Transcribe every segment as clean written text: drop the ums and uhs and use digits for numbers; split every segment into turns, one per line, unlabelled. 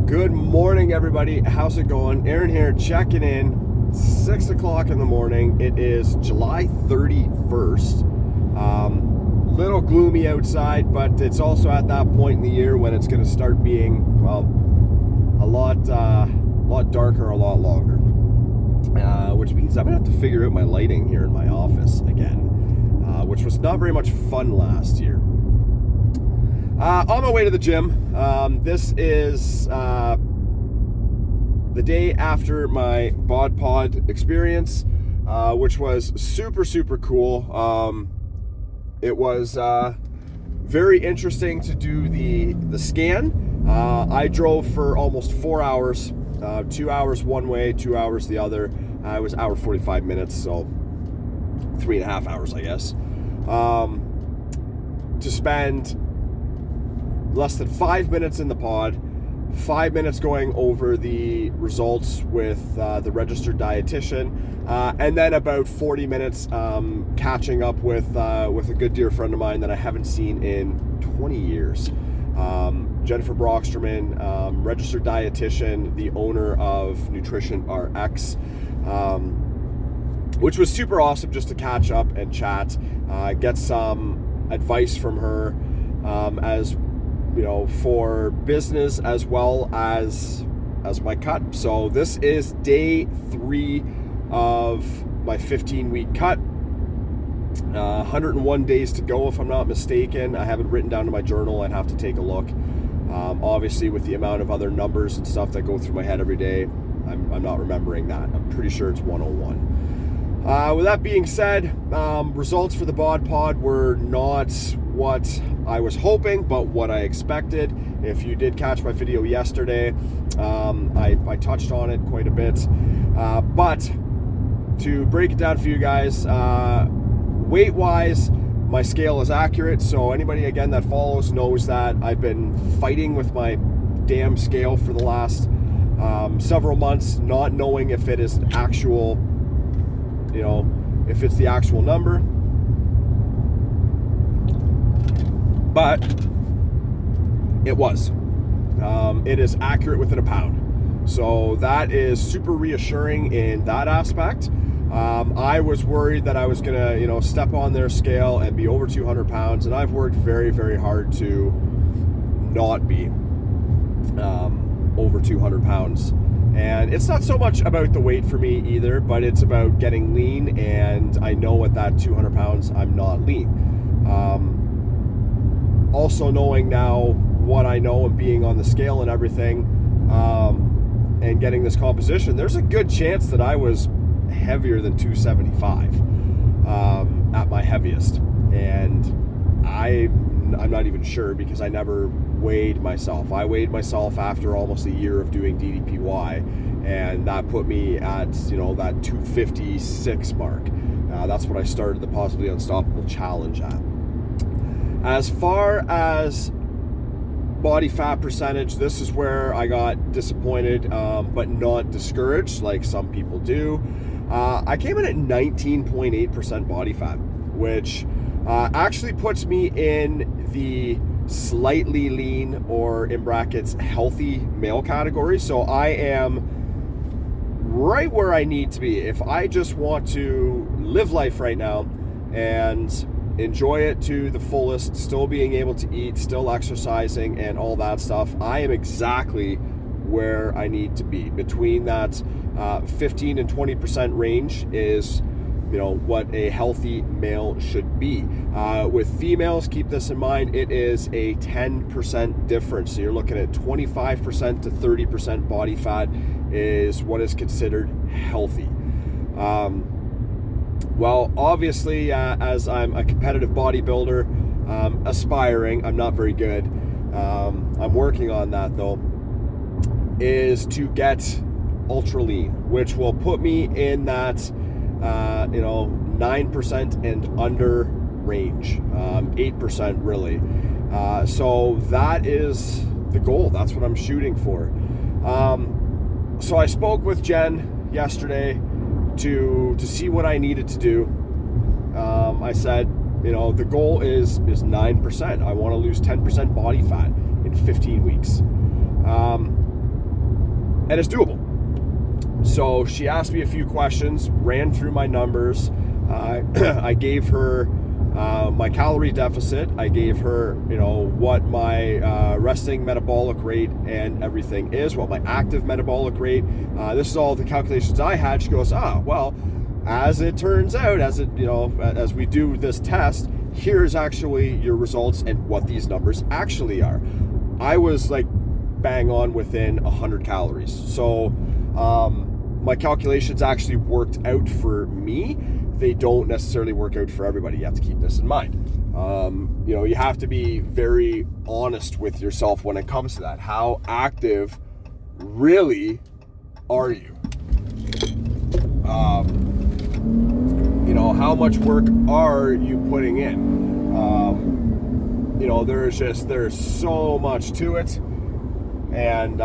Good morning, everybody. How's it going? Aaron here, checking in. 6 o'clock in the morning. It is July 31st. Little gloomy outside, but it's also at that point in the year when it's going to start being, well, a lot darker, a lot longer. Which means I'm going to have to figure out my lighting here in my office again, which was not very much fun last year. On my way to the gym. This is the day after my Bod Pod experience, which was super cool. It was very interesting to do the scan. I drove for almost 4 hours, 2 hours one way, 2 hours the other. It was hour 45 minutes, so 3.5 hours, I guess. To spend less than 5 minutes in the pod, 5 minutes going over the results with the registered dietitian, and then about 40 minutes catching up with a good dear friend of mine that I haven't seen in 20 years. Jennifer Brocksterman, registered dietitian, the owner of Nutrition RX, which was super awesome just to catch up and chat, get some advice from her, as you know, for business as well as my cut. So this is day 3 of my 15-week cut. 101 days to go, if I'm not mistaken. I have it written down in my journal. I'd have to take a look. Obviously, with the amount of other numbers and stuff that go through my head every day, I'm not remembering that. I'm pretty sure it's 101. With that being said, results for the Bod Pod were not what I was hoping, but what I expected. If you did catch my video yesterday, I touched on it quite a bit. But to break it down for you guys, weight-wise, my scale is accurate. So anybody, again, that follows knows that I've been fighting with my damn scale for the last several months, not knowing if it is an actual, you know, if it's the actual number. But it was. It is accurate within a pound. So that is super reassuring in that aspect. I was worried that I was gonna, you know, step on their scale and be over 200 pounds, and I've worked very hard to not be over 200 pounds. And it's not so much about the weight for me either, but it's about getting lean, and I know at that 200 pounds, I'm not lean. Also knowing now what I know and being on the scale and everything, and getting this composition, there's a good chance that I was heavier than 275 at my heaviest. And I'm not even sure, because I never weighed myself. I weighed myself after almost a year of doing DDPY, and that put me at, you know, that 256 mark. That's what I started the Positively Unstoppable Challenge at. As far as body fat percentage, this is where I got disappointed, but not discouraged like some people do. I came in at 19.8% body fat, which actually puts me in the slightly lean, or in brackets healthy male category. So I am right where I need to be. If I just want to live life right now and enjoy it to the fullest, still being able to eat, still exercising and all that stuff, I am exactly where I need to be. Between that 15 and 20% range is, you know, what a healthy male should be. With females, keep this in mind, it is a 10% difference. So you're looking at 25% to 30% body fat is what is considered healthy. Well, obviously, as I'm a competitive bodybuilder, aspiring, I'm not very good. I'm working on that though, is to get ultra lean, which will put me in that, 9% and under range, 8% really. So that is the goal. That's what I'm shooting for. So I spoke with Jen yesterday to see what I needed to do. I said, the goal is 9%. I want to lose 10% body fat in 15 weeks. and it's doable. So she asked me a few questions, ran through my numbers. I gave her my calorie deficit. I gave her, what my resting metabolic rate and everything is, what my active metabolic rate. This is all the calculations I had. She goes, well, as it turns out, as we do this test, here's actually your results and what these numbers actually are. I was like bang on within 100 calories. So my calculations actually worked out for me. They don't necessarily work out for everybody. You have to keep this in mind. You have to be very honest with yourself when it comes to that. How active really are you? How much work are you putting in? There's so much to it. And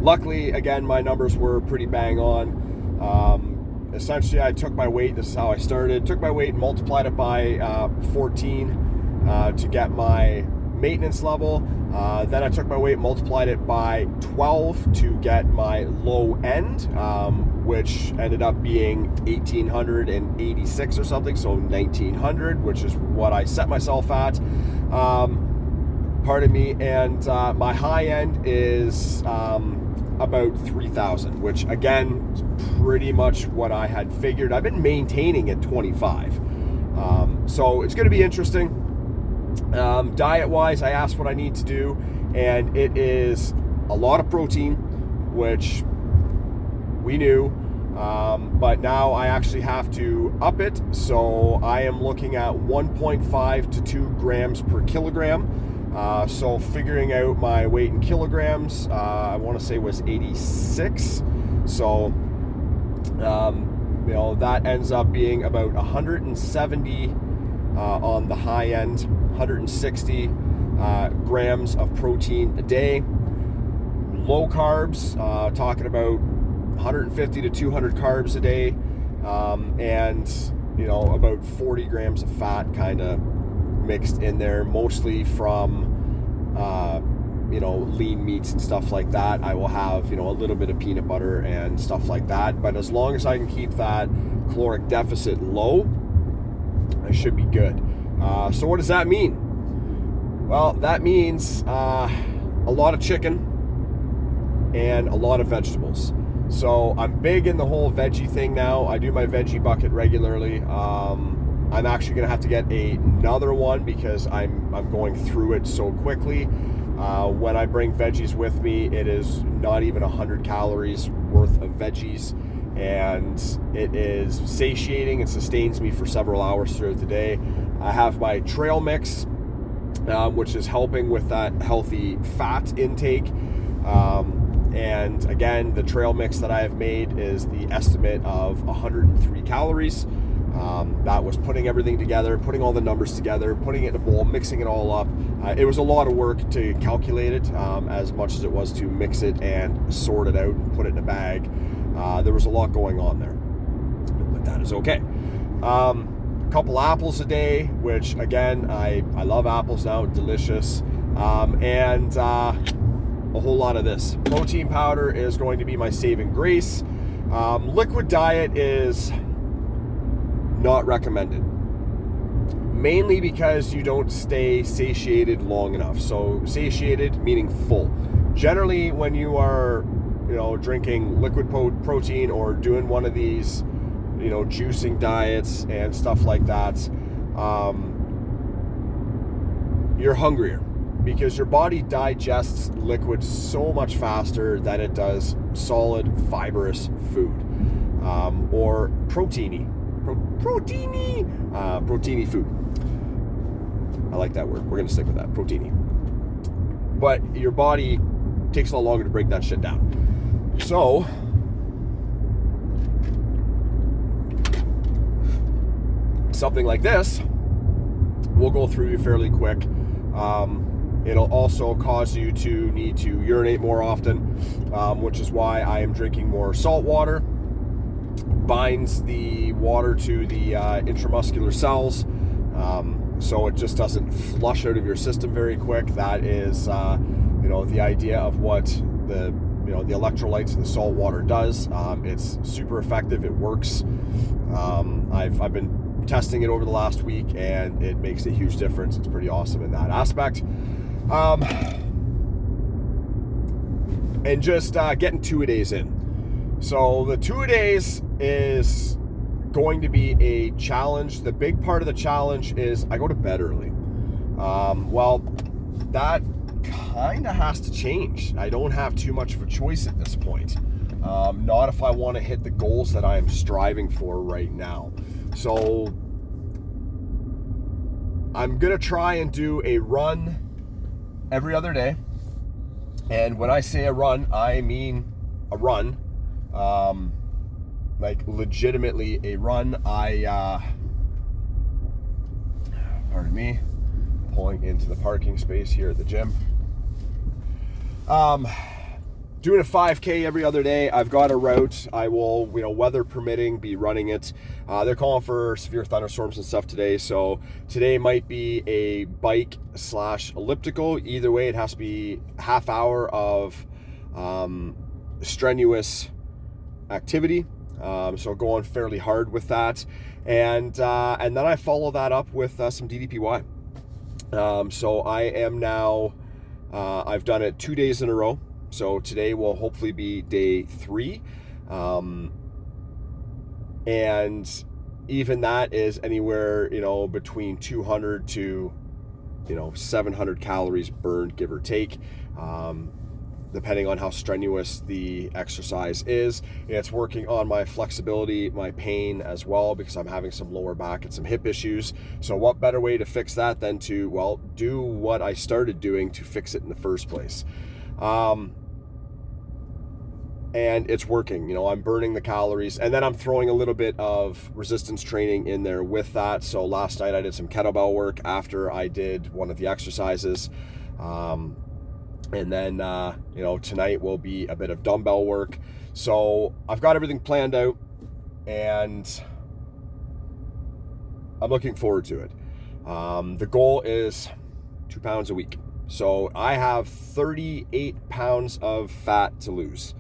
luckily, again, my numbers were pretty bang on. Essentially, I took my weight. This is how I started. Took my weight and multiplied it by 14 to get my maintenance level. Then I took my weight and multiplied it by 12 to get my low end, which ended up being 1,886 or something, so 1,900, which is what I set myself at. Pardon me. And my high end is about 3,000, which again is pretty much what I had figured. I've been maintaining at 25. So it's going to be interesting. Diet wise, I asked what I need to do, and it is a lot of protein, which we knew, but now I actually have to up it. So I am looking at 1.5 to 2 grams per kilogram. So figuring out my weight in kilograms, I want to say was 86. So, that ends up being about 170 on the high end, 160 grams of protein a day. Low carbs, talking about 150 to 200 carbs a day, and about 40 grams of fat kind of mixed in there, mostly from lean meats and stuff like that. I will have a little bit of peanut butter and stuff like that, but as long as I can keep that caloric deficit low, I should be good. So what does that mean? Well, that means a lot of chicken and a lot of vegetables. So I'm big in the whole veggie thing now. I do my veggie bucket regularly. I'm actually going to have to get another one because I'm going through it so quickly. When I bring veggies with me, it is not even 100 calories worth of veggies, and it is satiating. It sustains me for several hours throughout the day. I have my trail mix, which is helping with that healthy fat intake. And again, the trail mix that I have made is the estimate of 103 calories. That was putting everything together, putting all the numbers together, putting it in a bowl, mixing it all up. It was a lot of work to calculate it, as much as it was to mix it and sort it out and put it in a bag. There was a lot going on there, but that is okay. A couple apples a day, which again, I love apples now, delicious. And a whole lot of this. Protein powder is going to be my saving grace. Liquid diet is not recommended, mainly because you don't stay satiated long enough. So satiated meaning full. Generally, when you are drinking liquid protein or doing one of these juicing diets and stuff like that, you're hungrier because your body digests liquid so much faster than it does solid fibrous food, or proteiny food. I like that word. We're going to stick with that, proteiny. But your body takes a lot longer to break that shit down. So, something like this will go through you fairly quick. It'll also cause you to need to urinate more often, which is why I am drinking more salt water. Binds the water to the intramuscular cells, so it just doesn't flush out of your system very quick. That is, the idea of what the electrolytes in the salt water does. It's super effective. It works. I've been testing it over the last week, and it makes a huge difference. It's pretty awesome in that aspect. And just getting 2-a-days in. So the 2-a-days is going to be a challenge. The big part of the challenge is I go to bed early. Well, that kind of has to change. I don't have too much of a choice at this point. Not if I want to hit the goals that I am striving for right now. So I'm going to try and do a run every other day. And when I say a run, I mean a run. Like legitimately a run. Pardon me, pulling into the parking space here at the gym. Doing a 5K every other day. I've got a route. I will, weather permitting, be running it. They're calling for severe thunderstorms and stuff today. So today might be a bike / elliptical. Either way, it has to be half hour of strenuous activity. So going fairly hard with that. And then I follow that up with some DDPY. So I am now, I've done it 2 days in a row. So today will hopefully be day 3. And even that is anywhere, between 200 to, 700 calories burned, give or take. Depending on how strenuous the exercise is. It's working on my flexibility, my pain as well, because I'm having some lower back and some hip issues. So what better way to fix that than to, do what I started doing to fix it in the first place. And it's working. I'm burning the calories, and then I'm throwing a little bit of resistance training in there with that. So last night I did some kettlebell work after I did one of the exercises. And then, tonight will be a bit of dumbbell work. So I've got everything planned out, and I'm looking forward to it. The goal is 2 pounds a week. So I have 38 pounds of fat to lose,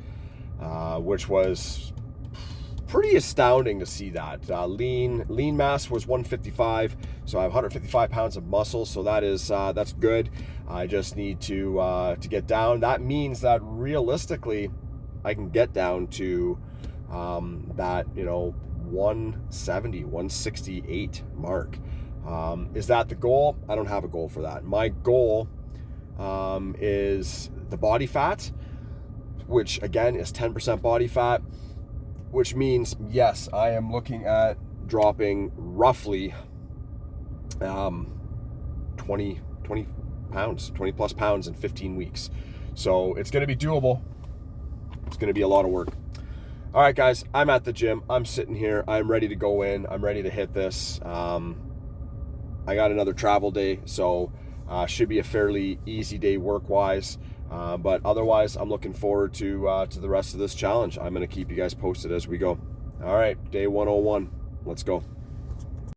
which was pretty astounding to see that. Lean mass was 155, so I have 155 pounds of muscle, so that's good. I just need to get down. That means that realistically, I can get down to that 170, 168 mark. Is that the goal? I don't have a goal for that. My goal is the body fat, which again is 10% body fat, which means, yes, I am looking at dropping roughly 20 plus pounds in 15 weeks. So it's going to be doable. It's going to be a lot of work. All right, guys, I'm at the gym. I'm sitting here. I'm ready to go in. I'm ready to hit this. I got another travel day, so should be a fairly easy day work-wise. But otherwise, I'm looking forward to the rest of this challenge. I'm going to keep you guys posted as we go. All right, day 101. Let's go.